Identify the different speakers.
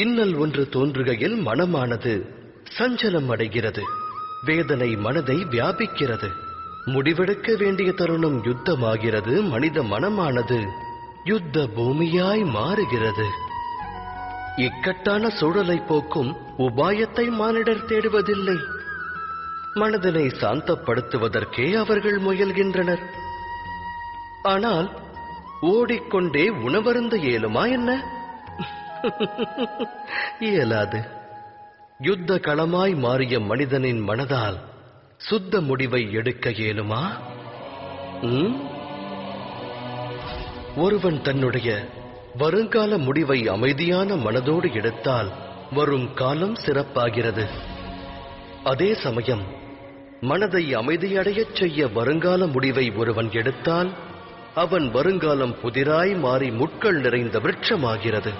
Speaker 1: இன்னல் ஒன்று தோன்றுகையில் மனமானது சஞ்சலம் அடைகிறது. வேதனை மனதை வியாபிக்கிறது. முடிவெடுக்க வேண்டிய தருணம் யுத்தமாகிறது. மனித மனமானது யுத்த பூமியாய் மாறுகிறது. இக்கட்டான சூழலை போக்கும் உபாயத்தை மானிடர் தேடுவதில்லை. மனதினை சாந்தப்படுத்துவதற்கே அவர்கள் முயல்கின்றனர். ஆனால் ஓடிக்கொண்டே உணவருந்த இயலுமா என்ன? இயலாது. யுத்த களமாய் மாறிய மனிதனின் மனதால் சுத்த முடிவை எடுக்க இயலுமா? ஒருவன் தன்னுடைய வருங்கால முடிவை அமைதியான மனதோடு எடுத்தால் வரும் காலம் சிறப்பாகிறது. அதே சமயம் மனதை அமைதியடையச் செய்ய வருங்கால முடிவை ஒருவன் எடுத்தால் அவன் வருங்காலம் புதிராய் மாறி முட்கள் நிறைந்த விருட்சமாகிறது.